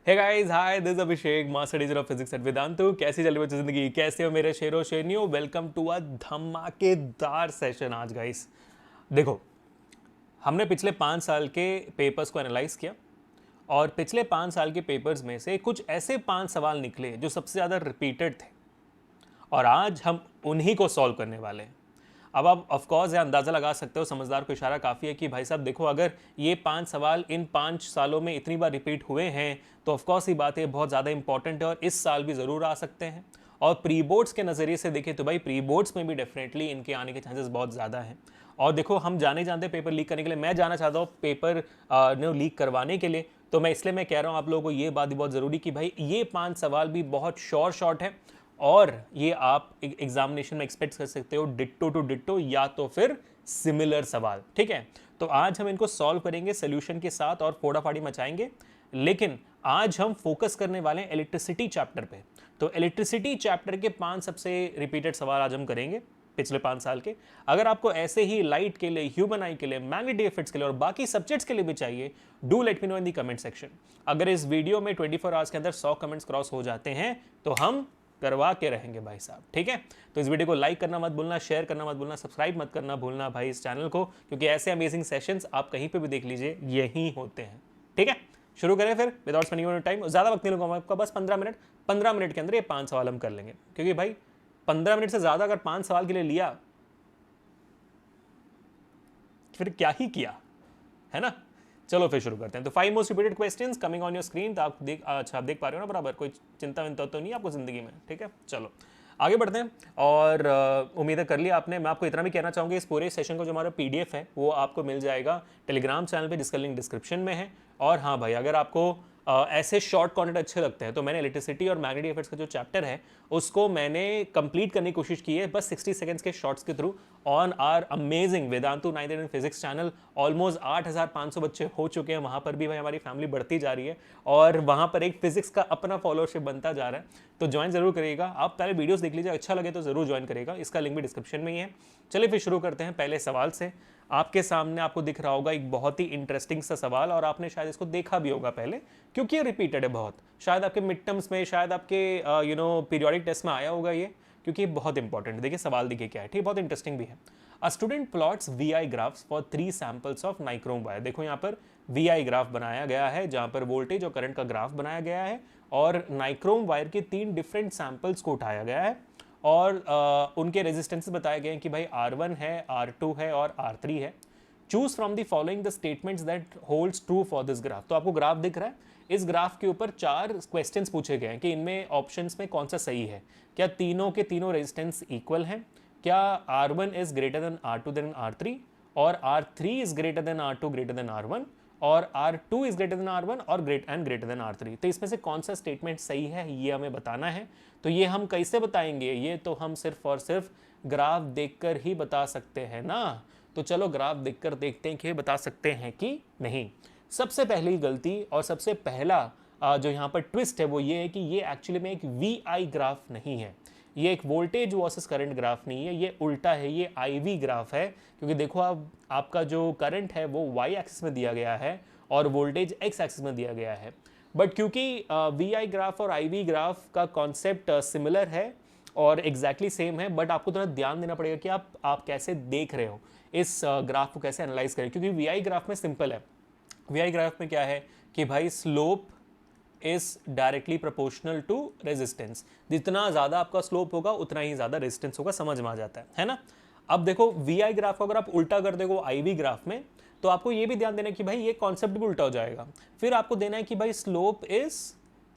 Hey guys, hi, this Abhishek, master teacher of physics at Vedantu. कैसी चल रही बच्चों जिंदगी? कैसे हो मेरे शेरो शेरनियो? वेलकम टू अ धमाकेदार सेशन आज गाइस। देखो, हमने पिछले 5 साल के पेपर्स को एनालाइज किया और पिछले 5 साल के पेपर्स में से कुछ ऐसे 5 सवाल निकले जो सबसे ज़्यादा रिपीटेड थे और आज हम उन्हीं को सॉल्व करने वाले हैं। अब आप ऑफकोर्स यह अंदाज़ा लगा सकते हो, समझदार को इशारा काफ़ी है कि भाई साहब देखो, अगर ये 5 सवाल इन 5 सालों में इतनी बार रिपीट हुए हैं तो ऑफकोर्स ही बात है बहुत ज़्यादा इंपॉर्टेंट है और इस साल भी ज़रूर आ सकते हैं। और प्री बोर्ड्स के नज़रिए से देखें तो भाई प्री बोर्ड्स में भी डेफिनेटली इनके आने के चांसेस बहुत ज़्यादा हैं। और देखो, हम जाने जानते पेपर लीक करने के लिए, मैं जाना चाहता हूँ पेपर लीक करवाने के लिए, तो मैं इसलिए मैं कह रहा हूँ आप लोगों को ये बात भी बहुत ज़रूरी कि भाई ये 5 सवाल भी बहुत शॉर्ट है और ये आप एग्जामिनेशन में एक्सपेक्ट कर सकते हो डिट्टो टू डिट्टो या तो फिर सिमिलर सवाल। ठीक है, तो आज हम इनको सॉल्व करेंगे सोल्यूशन के साथ और फोड़ाफाड़ी मचाएंगे। लेकिन आज हम फोकस करने वाले हैं इलेक्ट्रिसिटी चैप्टर पे। तो इलेक्ट्रिसिटी चैप्टर के 5 सबसे रिपीटेड सवाल आज हम करेंगे पिछले 5 साल के। अगर आपको ऐसे ही लाइट के लिए, ह्यूमन आई के लिए, मैग्नेटिक इफेक्ट्स के लिए और बाकी सब्जेक्ट्स के लिए भी चाहिए, do let me know in the comment section. अगर इस वीडियो में 24 आवर्स के अंदर 100 कमेंट्स क्रॉस हो जाते हैं तो हम करवा के रहेंगे भाई साहब। ठीक है, तो इस वीडियो को लाइक करना मत भूलना, शेयर करना मत भूलना, सब्सक्राइब मत करना भूलना भाई इस चैनल को, क्योंकि ऐसे अमेजिंग सेशंस आप कहीं पे भी देख लीजिए यही होते हैं। ठीक है, शुरू करें फिर विदाउट स्पेंडिंग एनी टाइम। ज़्यादा वक्त नहीं लूंगा आपका, बस 15 मिनट के अंदर ये 5 सवाल हम कर लेंगे, क्योंकि भाई 15 मिनट से ज़्यादा अगर 5 सवाल के लिए लिया फिर क्या ही किया, है ना। चलो फिर शुरू करते हैं। तो 5 most repeated questions coming on your screen. तो आप देख, अच्छा आप देख पा रहे हो ना बराबर? कोई चिंता विंता तो नहीं आपको जिंदगी में? ठीक है, चलो आगे बढ़ते हैं। और उम्मीद है कर लिया आपने। मैं आपको इतना भी कहना चाहूँगा, इस पूरे सेशन का जो हमारा PDF है वो आपको मिल जाएगा टेलीग्राम चैनल पे, जिसका लिंक डिस्क्रिप्शन में है। और हाँ भाई, अगर आपको ऐसे शॉर्ट कंटेंट अच्छे लगते हैं तो मैंने इलेक्ट्रिसिटी और मैग्नेटिक इफेक्ट्स का जो चैप्टर है उसको मैंने कंप्लीट करने की कोशिश की है, बस 60 सेकंड्स के शॉर्ट्स के through on our amazing Vedantu 9th physics channel. Almost 8500 बच्चे हो चुके हैं वहाँ पर भी भाई, हमारी फैमिली बढ़ती जा रही है और वहाँ पर एक फिजिक्स का अपना फॉलोअरशिप बनता जा रहा है। तो ज्वाइन जरूर करिएगा। आप पहले वीडियोस देख लीजिए, अच्छा लगे तो जरूर ज्वाइन करिएगा, इसका लिंक भी डिस्क्रिप्शन में ही है। चलिए फिर शुरू करते हैं पहले सवाल से। आपके सामने आपको दिख रहा होगा एक बहुत ही इंटरेस्टिंग सा सवाल, और आपने शायद इसको देखा भी होगा पहले, क्योंकि ये रिपीटेड है बहुत। शायद आपके मिड टर्म्स में, शायद आपके पीरियोडिक टेस्ट में आया होगा ये, क्योंकि ये बहुत इंपॉर्टेंट है। देखिए सवाल देखिए क्या है, ठीक, बहुत इंटरेस्टिंग भी है। A student plots VI graphs for 3 samples of nichrome wire. देखो यहाँ पर VI ग्राफ बनाया गया है, जहाँ पर वोल्टेज और करंट का ग्राफ बनाया गया है और नाइक्रोम वायर के 3 डिफरेंट सैंपल्स को उठाया गया है और उनके रेजिस्टेंसेस बताए गए हैं कि भाई R1 है, R2 है और R3 है। Choose from the following the statements that holds true for this graph. तो आपको ग्राफ दिख रहा है, इस ग्राफ के ऊपर 4 क्वेश्चंस पूछे गए हैं कि इनमें ऑप्शंस में कौन सा सही है। क्या तीनों के तीनों रेजिस्टेंस इक्वल हैं? क्या R1 is greater than R2 then R3 और R3 is greater than R2 greater than R1 और R2 is greater than R1 और ग्रेटर देन R3? तो इसमें से कौन सा स्टेटमेंट सही है ये हमें बताना है। तो ये हम कैसे बताएंगे? ये तो हम सिर्फ और सिर्फ ग्राफ देखकर ही बता सकते हैं ना। तो चलो ग्राफ देखकर देखते हैं कि बता सकते हैं कि नहीं। सबसे पहली गलती और सबसे पहला जो यहाँ पर ट्विस्ट है वो ये है कि ये एक्चुअली में एक VI ग्राफ नहीं है, ये एक वोल्टेज वर्सेस करंट ग्राफ नहीं है, ये उल्टा है, ये IV ग्राफ है। क्योंकि देखो आप, आपका जो करंट है वो Y एक्सिस में दिया गया है और वोल्टेज X एक्सिस में दिया गया है। बट क्योंकि VI ग्राफ और IV ग्राफ का कॉन्सेप्ट सिमिलर है और एग्जैक्टली सेम है, बट आपको थोड़ा ध्यान देना पड़ेगा कि आप कैसे देख रहे हो, इस ग्राफ को कैसे एनालाइज करें। क्योंकि VI ग्राफ में सिंपल है, VI ग्राफ में क्या है कि भाई slope is directly proportional to resistance. जितना ज़्यादा आपका स्लोप होगा उतना ही ज़्यादा रेजिस्टेंस होगा, समझ में आ जाता है ना। अब देखो VI ग्राफ को अगर आप उल्टा कर देखो IV ग्राफ में, तो आपको ये भी ध्यान देना कि भाई ये कॉन्सेप्ट भी उल्टा हो जाएगा। फिर आपको देना है कि भाई slope is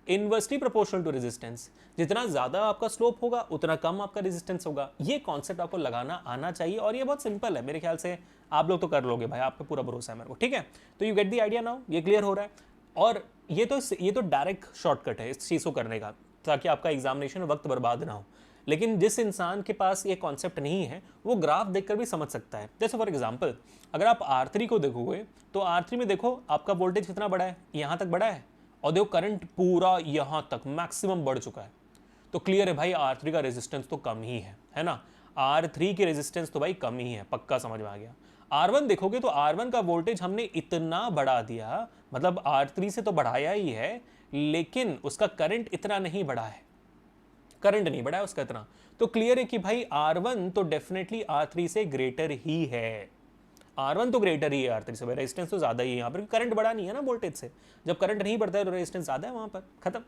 inversely proportional to resistance. जितना ज़्यादा आपका स्लोप होगा उतना कम आपका रेजिस्टेंस होगा। ये कॉन्सेप्ट आपको लगाना आना चाहिए और ये बहुत सिंपल है, मेरे ख्याल से आप लोग तो कर लोगे भाई, आप पे पूरा भरोसा है मेरे को। ठीक है, तो you get the idea now, ये क्लियर हो रहा है। और ये तो डायरेक्ट शॉर्टकट है इस चीज़ को करने का, ताकि आपका एग्जामिनेशन वक्त बर्बाद ना हो। लेकिन जिस इंसान के पास ये कॉन्सेप्ट नहीं है वो ग्राफ देखकर भी समझ सकता है। जैसे फॉर एग्जांपल अगर आप R3 को देखोगे तो R3 में देखो आपका वोल्टेज कितना बड़ा है, यहाँ तक बड़ा है, और देखो करंट पूरा यहाँ तक मैक्सिमम बढ़ चुका है। तो क्लियर है भाई R3 का रेजिस्टेंस तो कम ही है ना। R3 की रेजिस्टेंस तो भाई कम ही है, पक्का समझ में आ गया। R1 देखोगे तो R1 का वोल्टेज हमने इतना बढ़ा दिया मतलब R3 से तो बढ़ाया ही है, लेकिन उसका करंट इतना नहीं बढ़ा है, करंट नहीं बढ़ा है उसका इतना। तो क्लियर है कि भाई R1 तो डेफिनेटली R3 से ग्रेटर ही है, R1 तो ग्रेटर ही है R3 से, रेजिस्टेंस तो ज़्यादा ही है यहाँ पर, करंट बढ़ा नहीं है ना वोल्टेज से। जब करंट नहीं बढ़ता है तो रेजिस्टेंस ज़्यादा है वहाँ पर, खत्म।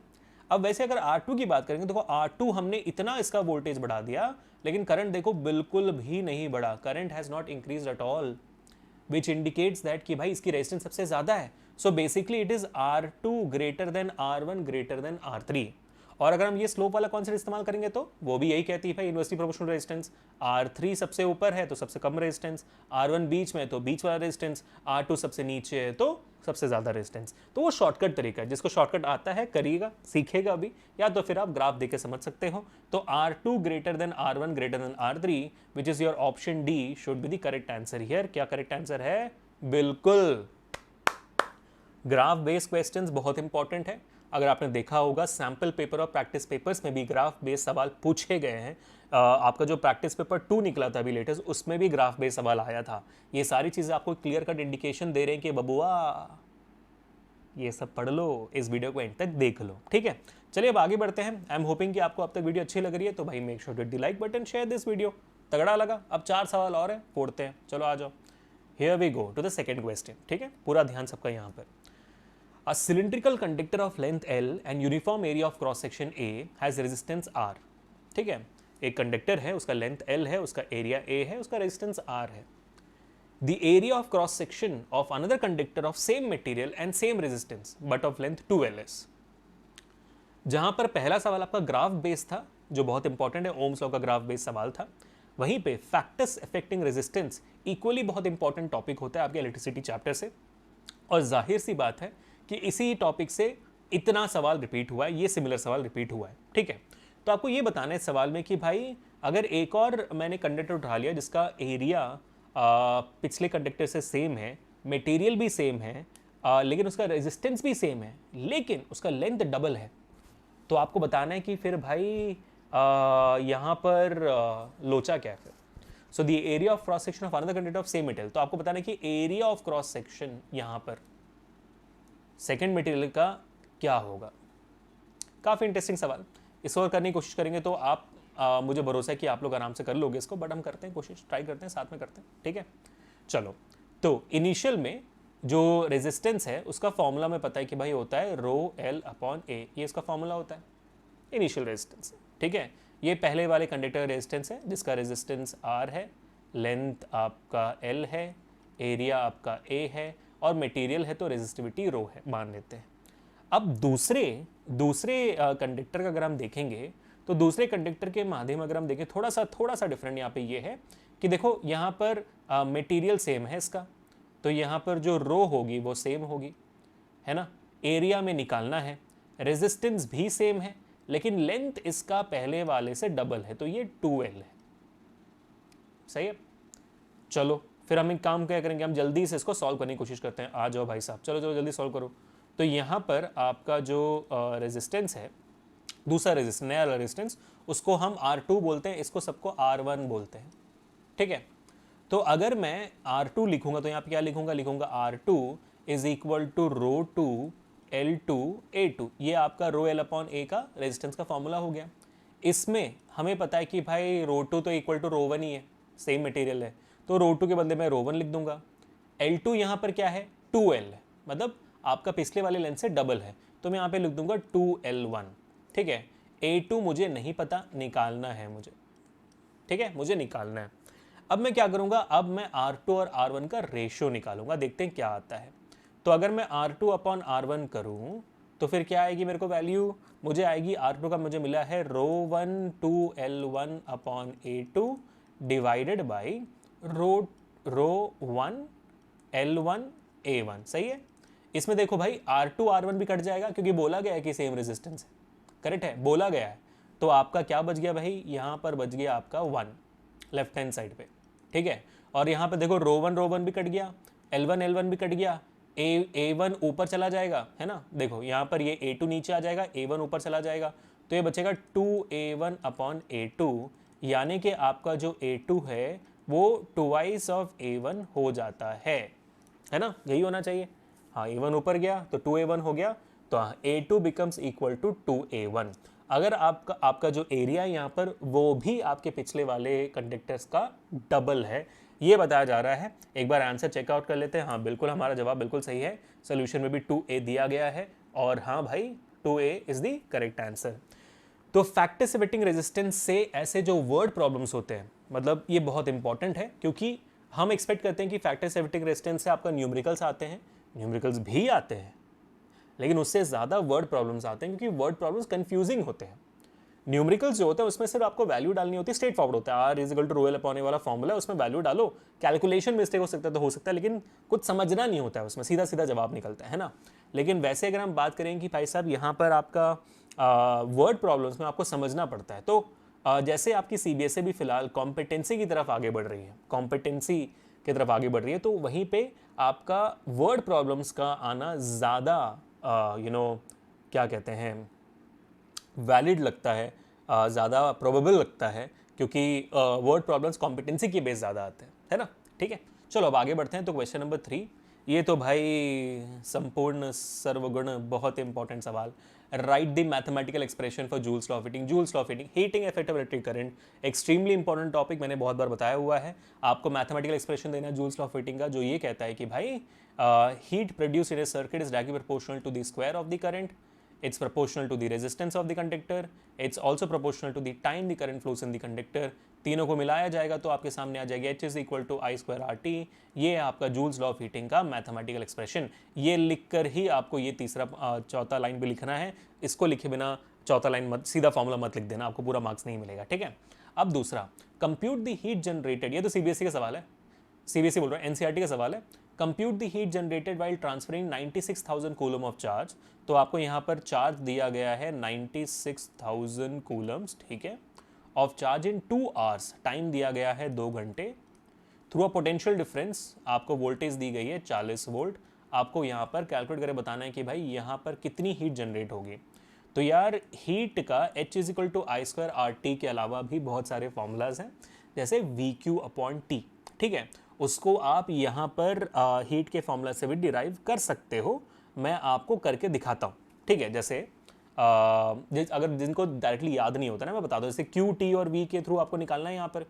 अब वैसे अगर R2 की बात करेंगे, देखो R2 हमने इतना इसका वोल्टेज बढ़ा दिया, लेकिन करंट देखो बिल्कुल भी नहीं बढ़ा, current has not increase at all, which indicates that कि भाई इसकी रेजिस्टेंस सबसे ज़्यादा है। So basically it is R2 greater than R1 greater than R3। और अगर हम ये स्लोप वाला कॉन्सेप्ट इस्तेमाल करेंगे तो वो भी यही कहती है भाई इन्वर्सली प्रोपोर्शनल रेजिस्टेंस, R3 सबसे ऊपर है तो सबसे कम रेजिस्टेंस, R1 बीच में तो बीच वाला रेजिस्टेंस, R2 सबसे नीचे है तो सबसे ज़्यादा रेजिस्टेंस। तो वो शॉर्टकट तरीका है, जिसको शॉर्टकट आता है करिएगा, सीखेगा भी, या तो फिर आप ग्राफ देख के समझ सकते हो। तो R2 greater than R1 greater than R3 which is your option D should be the correct answer here. क्या करेक्ट आंसर है? बिल्कुल। ग्राफ बेस्ड क्वेश्चंस बहुत इंपॉर्टेंट है। अगर आपने देखा होगा सैम्पल पेपर और प्रैक्टिस पेपर्स में भी ग्राफ बेस्ड सवाल पूछे गए हैं। आपका जो प्रैक्टिस पेपर 2 निकला था अभी लेटेस्ट, उसमें भी ग्राफ बेस्ड सवाल आया था। ये सारी चीज़ें आपको क्लियर कट इंडिकेशन दे रहे हैं कि बबुआ ये सब पढ़ लो, इस वीडियो को एंड तक देख लो, ठीक है। चलिए अब आगे बढ़ते हैं। आई एम होपिंग कि आपको अब तक वीडियो अच्छी लग रही है, तो भाई make sure to hit the like button, share this video. तगड़ा लगा? अब 4 सवाल और हैं, फोड़ते हैं, चलो आ जाओ। Here we go to the second question, ठीक है, पूरा ध्यान सबका यहाँ पर। A cylindrical conductor of length L and uniform area of cross section A has resistance R, ठीक है। एक कंडक्टर है, उसका लेंथ L है, उसका एरिया A है, उसका रेजिस्टेंस R है। The area of cross section of another conductor of same material and same resistance but of length 2L is। जहां पर पहला सवाल आपका ग्राफ बेस था, जो बहुत इंपॉर्टेंट है, ओम्स लॉ का ग्राफ बेस सवाल था, वहीं पे फैक्टर्स अफेक्टिंग रेजिस्टेंस इक्वली बहुत इंपॉर्टेंट टॉपिक होता है आपके इलेक्ट्रिसिटी चैप्टर से। और जाहिर सी बात है कि इसी टॉपिक से इतना सवाल रिपीट हुआ है, ये सिमिलर सवाल रिपीट हुआ है, ठीक है। तो आपको ये बताना है सवाल में कि भाई अगर एक और मैंने कंडक्टर उठा लिया जिसका एरिया पिछले कंडक्टर से सेम है, मटेरियल भी सेम है, लेकिन उसका रेजिस्टेंस भी सेम है, लेकिन उसका लेंथ डबल है, तो आपको बताना है कि फिर भाई यहाँ पर लोचा क्या है फिर। So the area of cross section of another conductor of same material, तो आपको बताना है कि एरिया ऑफ क्रॉस सेक्शन यहाँ पर सेकेंड मटेरियल का क्या होगा। काफ़ी इंटरेस्टिंग सवाल, इसको और करने की कोशिश करेंगे तो आप मुझे भरोसा है कि आप लोग आराम से कर लोगे इसको, बट हम करते हैं कोशिश, ट्राई करते हैं, साथ में करते हैं, ठीक है। चलो, तो इनिशियल में जो रेजिस्टेंस है उसका फॉर्मूला में पता है कि भाई होता है रो एल अपॉन ए, ये इसका फॉर्मूला होता है इनिशियल रेजिस्टेंस, ठीक है। ये पहले वाले कंडक्टर रेजिस्टेंस है जिसका रेजिस्टेंस आर है, लेंथ आपका एल है, एरिया आपका ए है, और मटेरियल है तो रेजिस्टिविटी रो है, मान लेते हैं। अब दूसरे कंडक्टर का अगर हम देखेंगे तो दूसरे कंडक्टर के माध्यम अगर हम देखें, थोड़ा सा डिफरेंट यहाँ पे ये है कि देखो यहाँ पर मटेरियल सेम है इसका, तो यहाँ पर जो रो होगी वो सेम होगी, है ना। एरिया में निकालना है, रेजिस्टेंस भी सेम है, लेकिन लेंथ इसका पहले वाले से डबल है, तो ये 2L है, सही है। चलो फिर हम एक काम क्या करेंगे, हम जल्दी से इसको सॉल्व करने की कोशिश करते हैं। आ जाओ भाई साहब, चलो जल्दी सॉल्व करो। तो यहाँ पर आपका जो रेजिस्टेंस है, दूसरा रेजिस्टेंस, नया रेजिस्टेंस, उसको हम R2 बोलते हैं, इसको सबको R1 बोलते हैं, ठीक है। तो अगर मैं R2 लिखूंगा तो यहाँ पे क्या लिखूंगा R2 is equal to rho two L2 A2, ये आपका रो L अपॉन A का रेजिस्टेंस का फॉर्मूला हो गया। इसमें हमें पता है कि भाई रो 2 तो इक्वल टू रो 1 ही है, सेम मटेरियल है, तो रो 2 के बदले में रो 1 लिख दूंगा। L2 यहाँ पर क्या है, 2L है, मतलब आपका पिछले वाले लेंथ से डबल है, तो मैं यहाँ पे लिख दूंगा 2L1, ठीक है। A2 मुझे नहीं पता, निकालना है मुझे, ठीक है, मुझे निकालना है। अब मैं क्या करूँगा, अब मैं R2 और R1 का रेशियो निकालूंगा, देखते हैं क्या आता है। तो अगर मैं R2 अपॉन R1 करूँ तो फिर क्या आएगी मेरे को वैल्यू, मुझे आएगी R2 का मुझे मिला है रो 1 2L1 upon A2 divided by rho 1 L1 A1, सही है। इसमें देखो भाई R2 R1 भी कट जाएगा क्योंकि बोला गया है कि सेम रेजिस्टेंस है, करेक्ट है, बोला गया है। तो आपका क्या बच गया भाई, यहाँ पर बच गया आपका 1 लेफ्ट हैंड साइड पे, ठीक है। और यहाँ पे देखो रो 1 भी कट गया, L1 भी कट गया, A1 ऊपर चला जाएगा, है ना। देखो यहाँ पर ये A2 नीचे आ जाएगा, A1 ऊपर चला जाएगा, तो ये बचेगा 2A1 अपॉन A2, यानी कि आपका जो A2 है वो 2 ऑफ A1 हो जाता है ना, यही होना चाहिए। हाँ A1 ऊपर गया तो 2A1 हो गया, तो हाँ A2 becomes equal to 2A1। अगर आपका जो एरिया यहाँ पर वो भी आपके पिछले वाले कंडक्टर्स का डबल है, ये बताया जा रहा है। एक बार आंसर चेकआउट कर लेते हैं। हाँ बिल्कुल, हमारा जवाब बिल्कुल सही है। सोल्यूशन में भी 2A दिया गया है और हाँ भाई 2A is the correct answer. तो फैक्टर सेवेटिंग रेजिस्टेंस से ऐसे जो वर्ड प्रॉब्लम्स होते हैं, मतलब ये बहुत इंपॉर्टेंट है, क्योंकि हम एक्सपेक्ट करते हैं कि फैक्टर सेवेटिंग रेजिस्टेंस से आपका न्यूमेरिकल्स आते हैं, न्यूमेरिकल्स भी आते हैं, लेकिन उससे ज़्यादा वर्ड प्रॉब्लम्स आते हैं, क्योंकि वर्ड प्रॉब्लम्स कंफ्यूजिंग होते हैं। न्यूमेरिकल्स जो होता है उसमें सिर्फ आपको वैल्यू डालनी होती है, स्ट्रेट फॉरवर्ड होता है, R is equal to rho L upon A वाला फॉर्मूला है, उसमें वैल्यू डालो, कैलकुलेशन मिस्टेक हो सकता है तो हो सकता है, लेकिन कुछ समझना नहीं होता है उसमें, सीधा सीधा जवाब निकलता है ना। लेकिन वैसे अगर हम बात करें कि भाई साहब यहाँ पर आपका वर्ड प्रॉब्लम्स में आपको समझना पड़ता है, तो जैसे आपकी सीबीएसई भी फिलहाल कॉम्पिटेंसी की तरफ आगे बढ़ रही है, कॉम्पिटेंसी की तरफ आगे बढ़ रही है, तो वहीं पे आपका वर्ड प्रॉब्लम्स का आना ज़्यादा क्या कहते हैं, वैलिड लगता है, ज़्यादा प्रोबेबल लगता है, क्योंकि वर्ड प्रॉब्लम्स कॉम्पिटेंसी के बेस ज़्यादा आते हैं, है ना। ठीक है, चलो अब आगे बढ़ते हैं। तो क्वेश्चन नंबर 3, ये तो भाई संपूर्ण सर्वगुण बहुत इंपॉर्टेंट सवाल। Right the mathematical expression for joules law of heating. Joules law of heating, heating effect of electric current, extremely important topic, मैंने बहुत बार बताया हुआ है। आपको मैथमेटिकल एक्सप्रेशन देना है जूल्स लॉ ऑफ हीटिंग का, जो ये कहता है कि भाई heat produce in a circuit is directly proportional to the square of the current, it's proportional to the resistance of the conductor, it's also proportional to the time the current flows in the conductor। तीनों को मिलाया जाएगा तो आपके सामने आ जाएगा H is equal to I square R T. ये है आपका जूल्स लॉ ऑफ हीटिंग का मैथमेटिकल एक्सप्रेशन। ये लिखकर ही आपको ये तीसरा चौथा लाइन भी लिखना है, इसको लिखे बिना चौथा लाइन मत, सीधा फॉर्मूला मत लिख देना, आपको पूरा मार्क्स नहीं मिलेगा। ठीक है, अब दूसरा, कंप्यूट द हीट जनरेटेड, ये तो सीबीएसई का सवाल है, सीबीएसई बोल रहा है, एनसीईआरटी का सवाल है। Compute the heat generated while transferring 96,000 coulomb of charge. तो आपको यहाँ पर चार्ज दिया गया है 96,000 कूलम्स, ठीक है, of charge in 2 hours, time दिया गया है 2 घंटे, थ्रू अ पोटेंशियल डिफरेंस आपको वोल्टेज दी गई है 40 वोल्ट। आपको यहाँ पर कैलकुलेट करके बताना है कि भाई यहाँ पर कितनी हीट जनरेट होगी। तो यार हीट का H is equal to I square R T के अलावा भी बहुत सारे फॉर्मूलाज हैं, जैसे वी क्यू अपॉन टी, ठीक है, उसको आप यहाँ पर हीट के फॉर्मूला से भी डिराइव कर सकते हो, मैं आपको करके दिखाता हूँ। ठीक है, जैसे अगर जिनको डायरेक्टली याद नहीं होता ना, मैं बता दूँ, जैसे क्यू टी और वी के थ्रू आपको निकालना है यहाँ पर,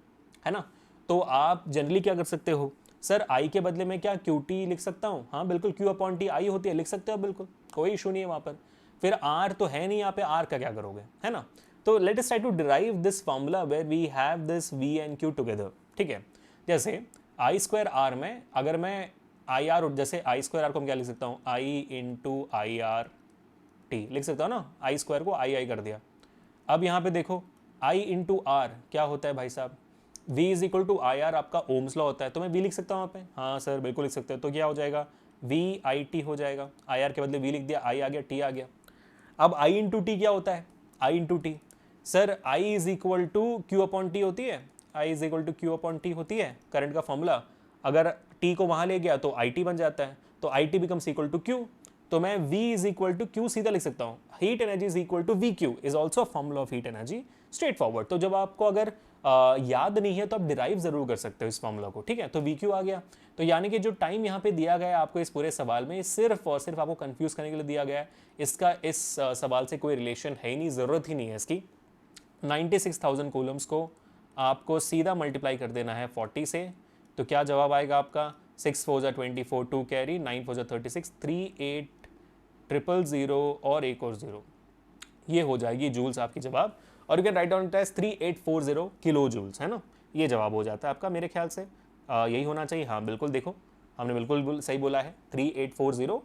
है ना। तो आप जनरली क्या कर सकते हो, सर आई के बदले में क्या क्यू टी लिख सकता हूँ, हाँ बिल्कुल, क्यू अपॉन टी आई होती है, लिख सकते हो बिल्कुल, कोई इशू नहीं है वहाँ पर। फिर आर तो है नहीं यहाँ पे, आर का क्या करोगे, है ना। तो let us try to derive this formula where we have this V and Q together. ठीक है, जैसे आई स्क्वायर आर में अगर मैं आई आर, जैसे आई स्क्वायर आर को मैं क्या लिख सकता हूँ, आई इंटू आई आर टी लिख सकता हूँ ना, आई स्क्वायर को आई कर दिया। अब यहाँ पे देखो आई इंटू आर क्या होता है भाई साहब, v is equal to I R आपका ओम्स लॉ होता है, तो मैं v लिख सकता हूँ वहाँ पे, हाँ सर बिल्कुल लिख सकते हो। तो क्या हो जाएगा, v आई टी हो जाएगा, आई आर के बदले v लिख दिया, आई आ गया, t आ गया। अब i इंटू टी क्या होता है, i into T, sir i is equal to Q upon T होती है, i is equal to Q upon T होती है करंट का फॉर्मूला। अगर t को वहाँ ले गया तो आई टी बन जाता है, तो I T becomes equal to Q, तो मैं v is equal to Q सीधा लिख सकता हूँ। Heat energy is equal to V Q is also formula of heat energy, straightforward. तो जब आपको अगर याद नहीं है तो आप डिराइव जरूर कर सकते हो इस फॉर्मूला को, ठीक है। तो वी क्यू आ गया, तो यानी कि जो टाइम यहाँ पे दिया गया है आपको इस पूरे सवाल में, सिर्फ और सिर्फ आपको कंफ्यूज करने के लिए दिया गया है। इसका इस सवाल से कोई रिलेशन है ही नहीं, ज़रूरत ही नहीं है इसकी। 96,000 कूलम्स को आपको सीधा मल्टीप्लाई कर देना है 40 से, तो क्या जवाब आएगा आपका, 6 4 जा 24, 2 कैरी, 9 4 जा 36, 3 8 0 और एक और 0, ये हो जाएगी जूल्स आपकी जवाब। और you can write down it as 3840 kilo joules, है ना, ये जवाब हो जाता है आपका मेरे ख्याल से। यही होना चाहिए, हाँ बिल्कुल, देखो हमने बिल्कुल सही बोला है, 3840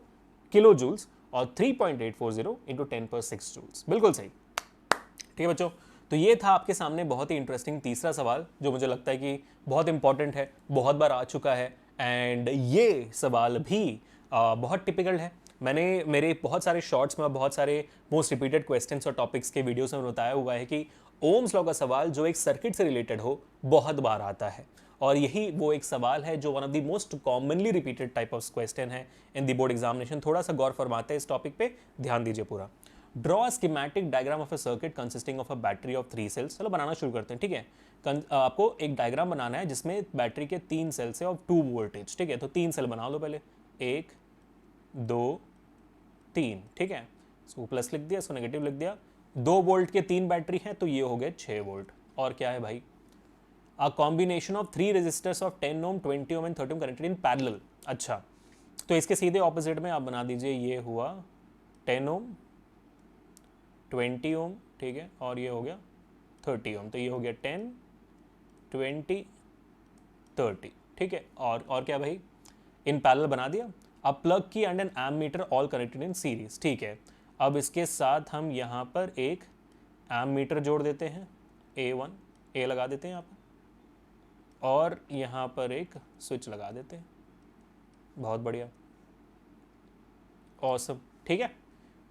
किलो जूल्स और 3.840 इंटू 10⁻6 जूल्स, बिल्कुल सही। ठीक है बच्चों, तो ये था आपके सामने बहुत ही इंटरेस्टिंग तीसरा सवाल, जो मुझे लगता है कि बहुत इंपॉर्टेंट है, बहुत बार आ चुका है, एंड ये सवाल भी बहुत टिपिकल है। मैंने मेरे बहुत सारे शॉर्ट्स में, बहुत सारे मोस्ट रिपीटेड क्वेश्चंस और टॉपिक्स के वीडियोस में बताया हुआ है कि ओम्स लॉ का सवाल जो एक सर्किट से रिलेटेड हो बहुत बार आता है, और यही वो एक सवाल है जो one of the most commonly repeated type of question है इन द बोर्ड एग्जामिनेशन। थोड़ा सा गौर फरमाते हैं इस टॉपिक पे, ध्यान दीजिए पूरा। Draw schematic diagram of a circuit consisting of a battery of 3 cells. चलो बनाना शुरू करते हैं, ठीक है। आपको एक डायग्राम बनाना है जिसमें बैटरी के 3 सेल्स है ऑफ 2 वोल्टेज, ठीक है। तो 3 सेल बना लो पहले, 1 2 3, ठीक है, इसको प्लस लिख दिया, इसको नेगेटिव लिख दिया। 2 वोल्ट के 3 बैटरी हैं तो ये हो गए 6 वोल्ट। और क्या है भाई, a combination of 3 resistors of 10 ohm 20 ohm and 30 ohm connected in parallel. अच्छा, तो इसके सीधे ऑपोजिट में आप बना दीजिए, ये हुआ 10 ओम 20 ओम, ठीक है, और ये हो गया 30 ओम, तो ये हो गया 10 20 30, ठीक है। और क्या भाई, इन पैरेलल बना दिया। अब plug key and an ammeter all connected in series, ठीक है। अब इसके साथ हम यहाँ पर एक एम मीटर जोड़ देते हैं, A1 ए लगा देते हैं यहाँ पर, और यहाँ पर एक स्विच लगा देते हैं। बहुत बढ़िया, ऑसम, ठीक है।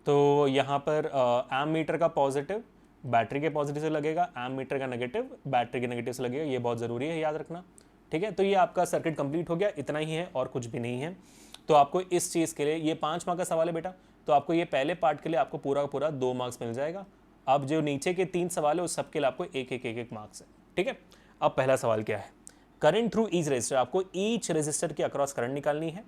तो यहाँ पर एम मीटर का पॉजिटिव बैटरी के पॉजिटिव से लगेगा, एम मीटर का नेगेटिव बैटरी के नेगेटिव से लगेगा, ये बहुत ज़रूरी है याद रखना, ठीक है। तो ये आपका सर्किट कंप्लीट हो गया, इतना ही है और कुछ भी नहीं है। तो आपको इस चीज़ के लिए ये 5 मार्क्स का सवाल है बेटा, तो आपको ये पहले पार्ट के लिए आपको पूरा का पूरा 2 मार्क्स मिल जाएगा। अब जो नीचे के 3 सवाल है उस सब के लिए आपको एक मार्क्स है, ठीक है। अब पहला सवाल क्या है, करंट थ्रू ईच रजिस्टर, आपको ईच रजिस्टर के अक्रॉस करंट निकालनी है।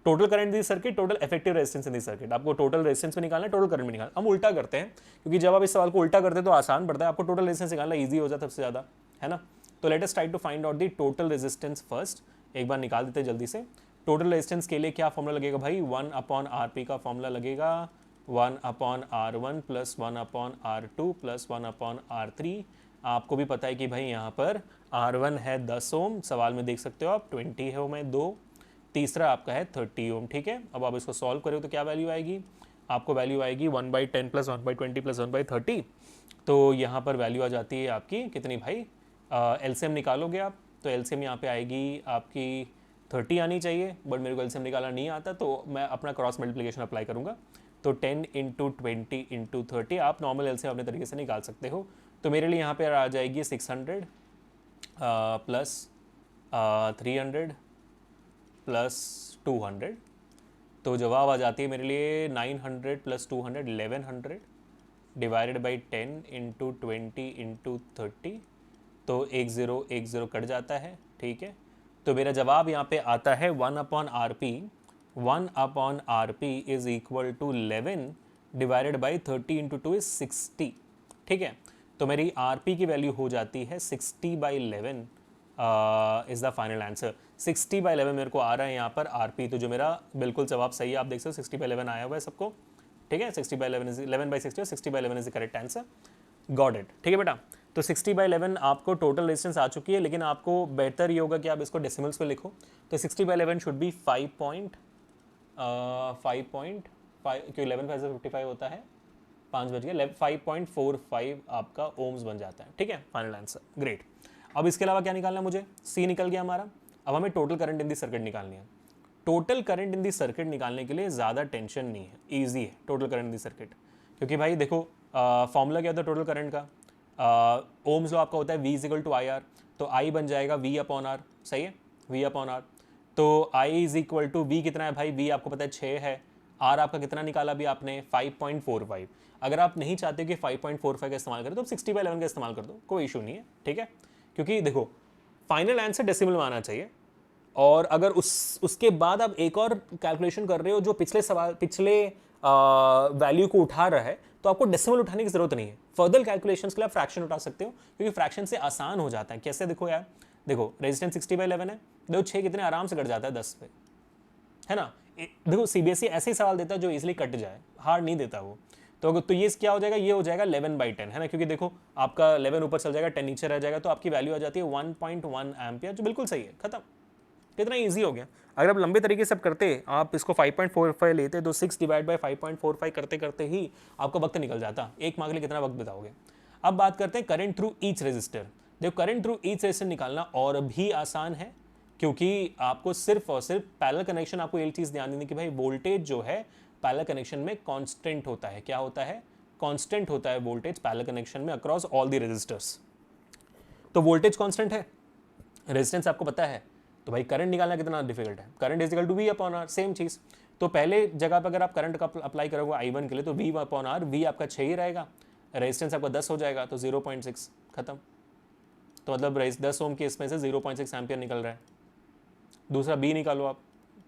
Total current the circuit, total effective resistance in the circuit, आपको टोटल रेजिस्टेंस भी निकालना है, टोटल करंट भी निकालना। हम उल्टा करते हैं, क्योंकि जब आप इस सवाल को उल्टा करते हैं तो आसान पड़ता है, आपको टोटल रेजिस्टेंस निकालना इजी हो जाता है सबसे ज़्यादा, है ना। तो let us try to find out the total resistance first. एक बार निकाल देते हैं जल्दी से। टोटल रेजिस्टेंस के लिए क्या फॉर्मूला लगेगा भाई, 1/RP का फॉर्मूला लगेगा, 1/R1 plus 1/R2 plus 1/R3। आपको भी पता है कि भाई यहाँ पर R1 है 10 ओम, सवाल में देख सकते हो आप, 20 है ओम 2, तीसरा आपका है 30 ओम, ठीक है। अब आप इसको सॉल्व करें तो क्या वैल्यू आएगी, आपको वैल्यू आएगी 1/10 प्लस 1/20 प्लस 1/30। तो यहाँ पर वैल्यू आ जाती है आपकी कितनी भाई, एलसीएम निकालोगे आप तो एलसीएम यहाँ पे आएगी आपकी 30 आनी चाहिए, बट मेरे को एलसीएम निकालना नहीं आता, तो मैं अपना क्रॉस मल्टीप्लिकेशन अप्लाई करूँगा। तो 10 × 20 × 30, आप नॉर्मल एलसीएम अपने तरीके से निकाल सकते हो। तो मेरे लिए यहाँ पे आ जाएगी 600 प्लस 300 प्लस 200, तो जवाब आ जाती है मेरे लिए 900 प्लस 200 1100 डिवाइडेड बाई 10 × 20 × 30, तो 1 0 कट जाता है, ठीक है। तो मेरा जवाब यहाँ पे आता है 1/RP, 1/RP is equal to 11 divided by 30 × 2 is 60, ठीक है। तो मेरी RP की वैल्यू हो जाती है 60/11 इज़ द फाइनल आंसर। 60/11 मेरे को आ रहा है यहाँ पर RP, तो जो मेरा बिल्कुल जवाब सही है, आप देख सकते हो 60/11 आया हुआ है सबको, ठीक है। 60/11 इज 11/60 और 60/11 is the correct answer, got it, ठीक है बेटा। तो 60/11 आपको टोटल रेजिस्टेंस आ चुकी है, लेकिन आपको बेहतर ये होगा कि आप इसको डेसिमल्स में लिखो। तो 60/11 शुड बी 5.5, क्योंकि 11 5 55 होता है, 5 बज गया, 5.45 आपका ओम्स बन जाता है, ठीक है, फाइनल आंसर, ग्रेट। अब इसके अलावा क्या निकालना है मुझे, सी निकल गया हमारा। अब हमें total current in the circuit निकालनी है। Total current in the circuit निकालने के लिए ज़्यादा टेंशन नहीं है, ईजी है total current in the circuit, क्योंकि भाई देखो फॉर्मूला क्या होता है टोटल करंट का, ओम्स लॉ आपका होता है V = IR, तो I बन जाएगा V/R, सही है, V/R। तो I = V कितना है भाई, V आपको पता है 6 है, R आपका कितना निकाला भी आपने 5.45। अगर आप नहीं चाहते कि 5.45 का इस्तेमाल करें तो 60/11 का इस्तेमाल कर दो, कोई इशू नहीं है, ठीक है। क्योंकि देखो फाइनल आंसर डेसिमल में आना चाहिए, और अगर उसके बाद आप एक और कैलकुलेशन कर रहे हो जो पिछले वैल्यू को उठा रहा है, तो आपको डेसिमल उठाने की जरूरत नहीं है। फर्दर कैलकुलेशंस के लिए आप फ्रैक्शन उठा सकते हो, क्योंकि फ्रैक्शन से आसान हो जाता है। कैसे, देखो यार, देखो रेजिस्टेंस 60/11 है, देखो 6 कितने आराम से कट जाता है 10 पे, है ना। देखो सीबीएसई ऐसे ही सवाल देता है जो इजीली कट जाए, हार्ड नहीं देता वो। तो ये क्या हो जाएगा, ये हो जाएगा 11/10, है ना, क्योंकि देखो आपका 11 ऊपर चल जाएगा, 10 नीचे रह जाएगा, तो आपकी वैल्यू आ जाती है 1.1 एम्पियर, जो बिल्कुल सही है, खत्म। कितना ईजी हो गया। अगर आप लंबे तरीके से करते, आप इसको 5.45 लेते, तो 6 डिवाइड बाय 5.45 करते करते ही आपका वक्त निकल जाता। एक मार्क के लिए कितना वक्त बिताओगे। अब बात करते हैं करंट थ्रू ईच रेजिस्टर। देखो करंट थ्रू ईच रेजिस्टर निकालना और भी आसान है, क्योंकि आपको सिर्फ और सिर्फ पैरेलल कनेक्शन, आपको एक चीज़ ध्यान देनी कि भाई वोल्टेज जो है पैरेलल कनेक्शन में कांस्टेंट होता है। क्या होता है, कांस्टेंट होता है वोल्टेज पैरेलल कनेक्शन में अक्रॉस ऑल द रेजिस्टर्स। तो वोल्टेज कांस्टेंट है, रेजिस्टेंस आपको पता है, तो भाई करंट निकालना कितना डिफिकल्ट है। Current is equal to V/R, same चीज़। तो पहले जगह पर अगर आप करंट का अप्लाई करोगे I1 के लिए, तो V/R, V आपका 6 ही रहेगा, रेजिस्टेंस आपका 10 हो जाएगा, तो 0.6 खत्म। तो मतलब 10 ओम के इसमें से 0.6 एम्पियर निकल रहा है। दूसरा B निकालो आप,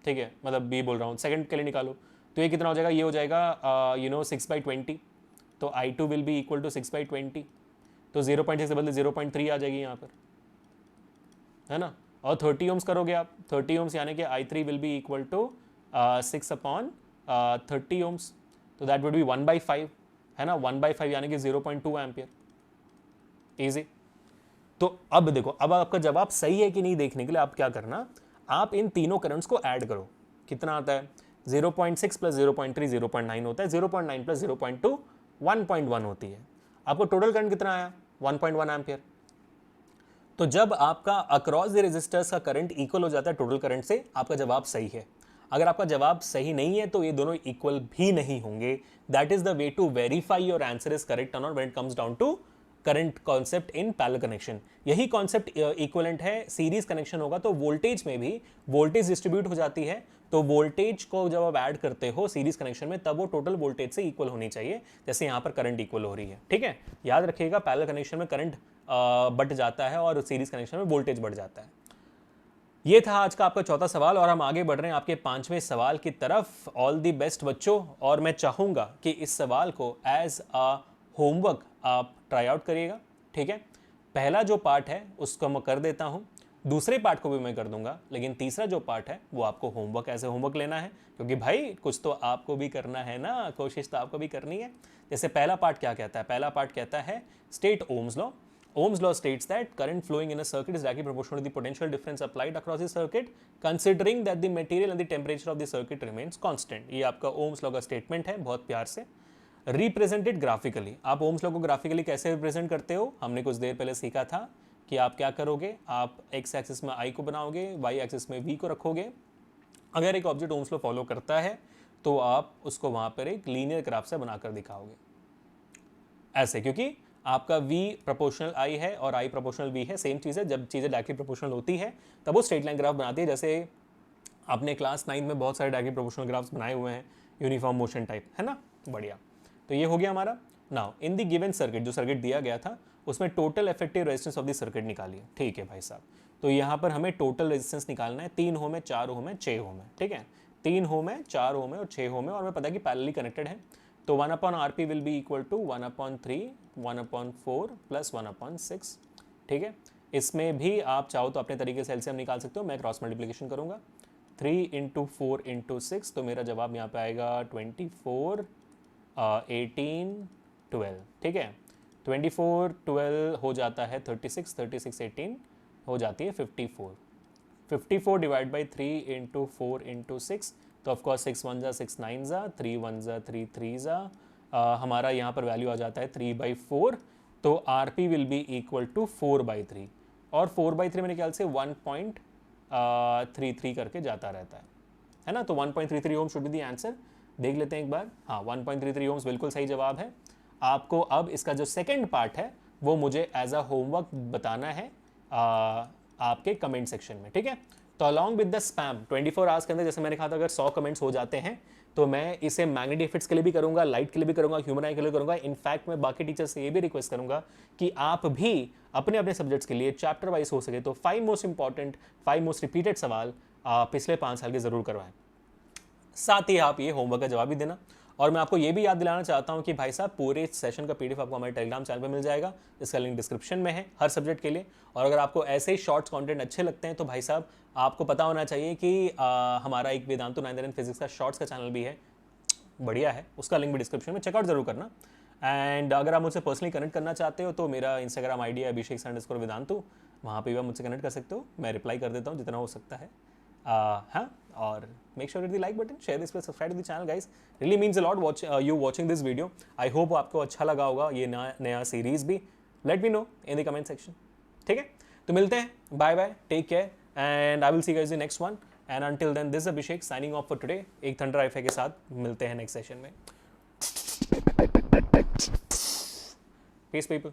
ठीक है, मतलब B बोल रहा हूँ, सेकंड के लिए निकालो, तो ये कितना हो जाएगा, ये हो जाएगा 6/20, तो I2 will be equal to 6/20, तो 0.6 के बदले 0.3 आ जाएगी यहाँ पर, है ना। और 30 ओम्स करोगे आप, 30 ओम्स यानी कि I3 will be equal to 6/30 ohms, तो दैट वुड बी 1/5, है ना, 1/5 यानी कि 0.2 एम्पियर, ईजी। तो अब देखो, अब आपका जवाब सही है कि नहीं देखने के लिए आप क्या करना, आप इन तीनों करंट्स को ऐड करो, कितना आता है, 0.6 प्लस 0.3 0.9 होता है, 0.9 प्लस 0.2 1.1 होती है। आपको टोटल करंट कितना आया, 1.1 एम्पियर। तो जब आपका अक्रॉस द रेजिस्टर्स का करंट इक्वल हो जाता है टोटल करंट से, आपका जवाब सही है। अगर आपका जवाब सही नहीं है तो ये दोनों इक्वल भी नहीं होंगे। That is the way to verify your answer is correct और not when it comes down to current concept in parallel connection. यही कॉन्सेप्ट इक्वलेंट है सीरीज कनेक्शन होगा तो वोल्टेज में भी वोल्टेज डिस्ट्रीब्यूट हो जाती है, तो वोल्टेज को जब आप ऐड करते हो सीरीज कनेक्शन में तब वो टोटल वोल्टेज से इक्वल होनी चाहिए, जैसे यहाँ पर करंट इक्वल हो रही है, ठीक है। याद रखिएगा पैरेलल कनेक्शन में करंट बढ़ जाता है और सीरीज कनेक्शन में वोल्टेज बढ़ जाता है। ये था आज का आपका चौथा सवाल और हम आगे बढ़ रहे हैं आपके 5वें सवाल की तरफ। ऑल दी बेस्ट बच्चों, और मैं चाहूंगा कि इस सवाल को एज अ होमवर्क आप ट्राई आउट करिएगा, ठीक है। पहला जो पार्ट है उसको मैं कर देता हूं, दूसरे पार्ट को भी मैं कर दूंगा, लेकिन तीसरा जो पार्ट है वो आपको होमवर्क ऐसे होमवर्क लेना है, क्योंकि भाई कुछ तो आपको भी करना है ना, कोशिश तो आपको भी करनी है। जैसे पहला पार्ट क्या कहता है, पहला पार्ट कहता है state Ohm's law. Ohm's law states that current flowing in a circuit is directly proportional to the potential difference applied across the circuit, considering that the material and the temperature of the circuit remains constant। ये आपका Ohm's law का statement है, बहुत प्यार से। Represented graphically, आप Ohm's law को graphically कैसे रिप्रेजेंट करते हो, हमने कुछ देर पहले सीखा था कि आप क्या करोगे, आप एक्स एक्सिस में I को बनाओगे, वाई एक्सिस में V को रखोगे। अगर एक ऑब्जेक्ट Ohm's law फॉलो करता है तो आप उसको वहाँ पर एक लीनियर ग्राफ से बनाकर दिखाओगे ऐसे, क्योंकि आपका V प्रोपोर्शनल I है और I प्रोपोर्शनल V है, सेम चीज़ है। जब चीज़ें डायरेक्टली प्रोपोर्शनल होती है तब वो स्ट्रेट लाइन ग्राफ बनाती है, जैसे आपने क्लास 9 में बहुत सारे डायरेक्टली प्रोपोर्शनल ग्राफ्स बनाए हुए हैं, यूनिफॉर्म मोशन टाइप, है ना, बढ़िया। तो ये हो गया हमारा। Now in the given circuit, जो सर्किट दिया गया था उसमें total effective resistance of the circuit निकालिए, ठीक है भाई साहब। तो यहाँ पर हमें टोटल रेजिस्टेंस निकालना है, 3 ओम है, 4 ओम है, 6 ओम है, ठीक है। 3 ओम है, 4 ओम है और 6 ओम है, और हमें पता है कि पैरेलली कनेक्टेड है, तो 1/RP will be equal to 1/3 1/4 plus 1/6, ठीक है। इसमें भी आप चाहो तो अपने तरीके से एलसीएम निकाल सकते हो, मैं क्रॉस मल्टीप्लिकेशन करूंगा, 3 × 4 × 6, तो मेरा जवाब यहाँ पे आएगा 24 18 12, ठीक है। 24 12 हो जाता है 36, 36 18 हो जाती है 54, 54 डिवाइड बाई 3 × 4 × 6, तो ऑफकोर्स 6 1 जा 6 9 जा 3 1 जा 3 3 जा, हमारा यहाँ पर वैल्यू आ जाता है 3/4, तो RP will be equal to 4/3, और 4/3 मेरे ख्याल से 1.33 करके जाता रहता है ना, तो 1.33 ओम शुड बी द आंसर। देख लेते हैं एक बार, हाँ 1.33 ओम्स बिल्कुल सही जवाब है। आपको अब इसका जो सेकंड पार्ट है वो मुझे एज अ होमवर्क बताना है आपके कमेंट सेक्शन में, ठीक है। तो along with the spam 24 hours के अंदर, जैसे मैंने कहा था, अगर 100 कमेंट्स हो जाते हैं तो मैं इसे मैग्नेटिक इफेक्ट्स के लिए भी करूंगा, लाइट के लिए भी करूंगा, ह्यूमन आई के लिए करूंगा। इनफैक्ट मैं बाकी टीचर्स से ये भी रिक्वेस्ट करूंगा कि आप भी अपने अपने सब्जेक्ट्स के लिए चैप्टर वाइज हो सके तो 5 मोस्ट इंपॉर्टेंट 5 मोस्ट रिपीटेड सवाल पिछले 5 साल के जरूर करवाएं। साथ ही आप ये होमवर्क का जवाब भी देना, और मैं आपको ये भी याद दिलाना चाहता हूँ कि भाई साहब पूरे सेशन का PDF आपको हमारे टेलीग्राम चैनल पे मिल जाएगा, इसका लिंक डिस्क्रिप्शन में है हर सब्जेक्ट के लिए। और अगर आपको ऐसे ही शॉर्ट्स कंटेंट अच्छे लगते हैं तो भाई साहब आपको पता होना चाहिए कि हमारा एक वेदांतु 9th फिजिक्स का शॉर्ट्स का चैनल भी है, बढ़िया है, उसका लिंक भी डिस्क्रिप्शन में चेकआउट जरूर करना। एंड अगर आप मुझसे पर्सनली कनेक्ट करना चाहते हो तो मेरा इंस्टाग्राम ID है अभिषेक_वेदांतु, वहाँ पर भी आप मुझसे कनेक्ट कर सकते हो, मैं रिप्लाई कर देता हूँ जितना हो सकता है। हाँ, और make sure hit the like button, share this, subscribe to the channel guys, really means a lot you watching this video. I hope आपको अच्छा लगा होगा ये नया सीरीज भी। Let me know in the comment section, ठीक है। तो मिलते हैं, bye bye, take care, and I will see guys in next one, and until then this Abhishek signing off for today. एक थंडर आईफे के साथ मिलते हैं नेक्स्ट सेशन में। Peace people.